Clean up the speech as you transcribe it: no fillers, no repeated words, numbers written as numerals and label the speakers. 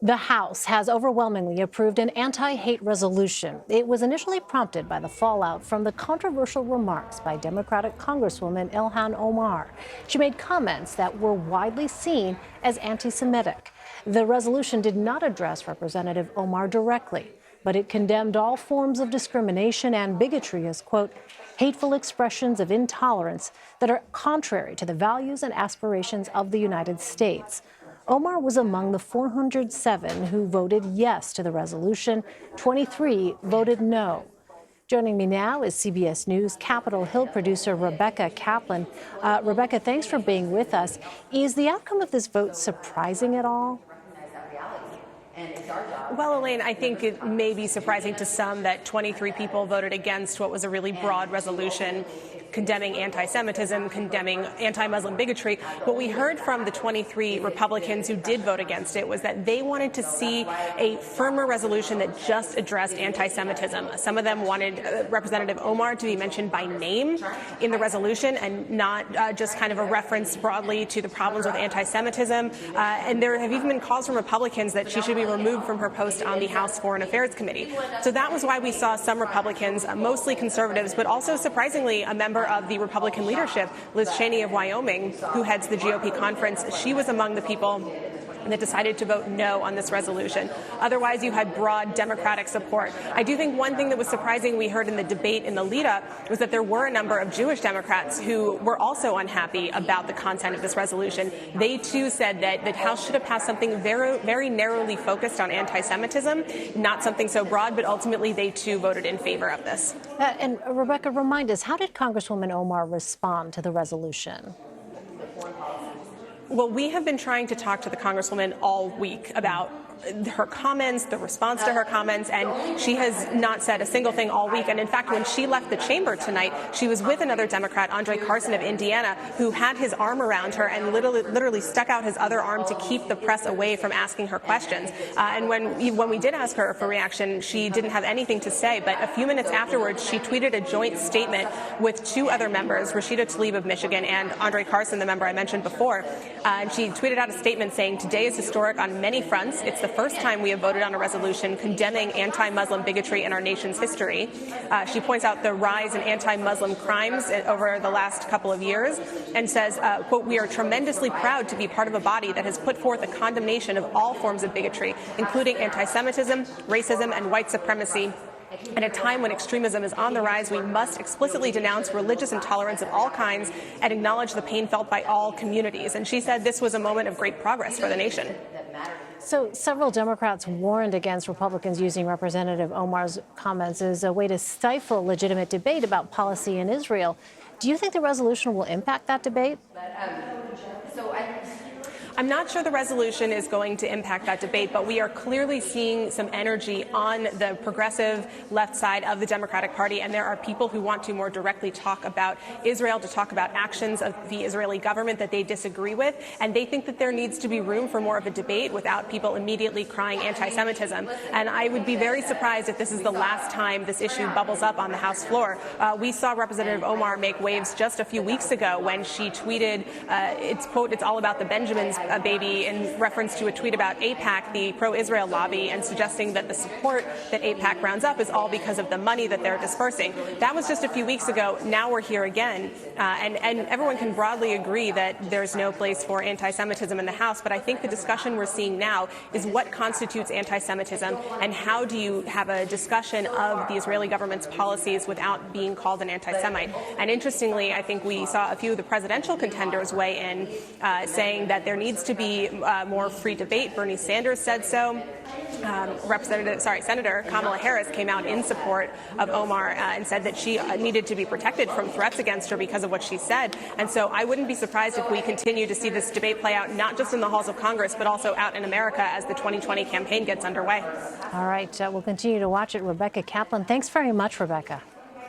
Speaker 1: The House has overwhelmingly approved an anti-hate resolution. It was initially prompted by the fallout from the controversial remarks by Democratic Congresswoman Ilhan Omar. She made comments that were widely seen as anti-Semitic. The resolution did not address Representative Omar directly, but it condemned all forms of discrimination and bigotry as, quote, hateful expressions of intolerance that are contrary to the values and aspirations of the United States. Omar was among the 407 who voted yes to the resolution. 23 voted no. Joining me now is CBS News Capitol Hill producer Rebecca Kaplan. Rebecca, thanks for being with us. Is the outcome of this vote surprising at all?
Speaker 2: Well, Elaine, I think it may be surprising to some that 23 people voted against what was a really broad resolution condemning anti-Semitism, condemning anti-Muslim bigotry. What we heard from the 23 Republicans who did vote against it was that they wanted to see a firmer resolution that just addressed anti-Semitism. Some of them wanted Representative Omar to be mentioned by name in the resolution and not just kind of a reference broadly to the problems with anti-Semitism. And there have even been calls from Republicans that she should be removed from her post on the House Foreign Affairs Committee. So that was why we saw some Republicans, mostly conservatives, but also surprisingly a member of the Republican leadership, Liz Cheney of Wyoming, who heads the GOP conference. She was among the people that decided to vote no on this resolution. Otherwise, you had broad Democratic support. I do think one thing that was surprising we heard in the debate in the lead-up was that there were a number of Jewish Democrats who were also unhappy about the content of this resolution. They, too, said that the House should have passed something very, very narrowly focused on anti-Semitism, not something so broad, but ultimately they, too, voted in favor of this.
Speaker 1: And Rebecca, remind us, how did Congresswoman Omar respond to the resolution?
Speaker 2: Well, we have been trying to talk to the Congresswoman all week about her comments, the response to her comments, and she has not said a single thing all week. And in fact, when she left the chamber tonight, she was with another Democrat, Andre Carson of Indiana, who had his arm around her and literally stuck out his other arm to keep the press away from asking her questions. And when we did ask her for reaction, she didn't have anything to say. But a few minutes afterwards, she tweeted a joint statement with two other members, Rashida Tlaib of Michigan and Andre Carson, the member I mentioned before. And she tweeted out a statement saying, "Today is historic on many fronts. It's the first time we have voted on a resolution condemning anti-Muslim bigotry in our nation's history." She points out the rise in anti-Muslim crimes over the last couple of years and says, quote, "We are tremendously proud to be part of a body that has put forth a condemnation of all forms of bigotry, including anti-Semitism, racism, and white supremacy. At a time when extremism is on the rise, we must explicitly denounce religious intolerance of all kinds and acknowledge the pain felt by all communities." And she said this was a moment of great progress for the nation.
Speaker 1: So several Democrats warned against Republicans using Representative Omar's comments as a way to stifle legitimate debate about policy in Israel. Do you think the resolution will impact that debate?
Speaker 2: I'm not sure the resolution is going to impact that debate, but we are clearly seeing some energy on the progressive left side of the Democratic Party, and there are people who want to more directly talk about Israel, to talk about actions of the Israeli government that they disagree with, and they think that there needs to be room for more of a debate without people immediately crying anti-Semitism. And I would be very surprised if this is the last time this issue bubbles up on the House floor. We saw Representative Omar make waves just a few weeks ago when she tweeted, quote, "It's all about the Benjamins, baby," in reference to a tweet about AIPAC, the pro-Israel lobby, and suggesting that the support that AIPAC rounds up is all because of the money that they're dispersing. That was just a few weeks ago. Now we're here again. And everyone can broadly agree that there's no place for anti-Semitism in the House. But I think the discussion we're seeing now is what constitutes anti-Semitism and how do you have a discussion of the Israeli government's policies without being called an anti-Semite. And interestingly, I think we saw a few of the presidential contenders weigh in, saying that there needs to be more free debate. Bernie Sanders said so. Senator Kamala Harris came out in support of Omar and said that she needed to be protected from threats against her because of what she said. And so I wouldn't be surprised if we continue to see this debate play out, not just in the halls of Congress, but also out in America as the 2020 campaign gets underway.
Speaker 1: All right. We'll continue to watch it. Rebecca Kaplan, thanks very much, Rebecca.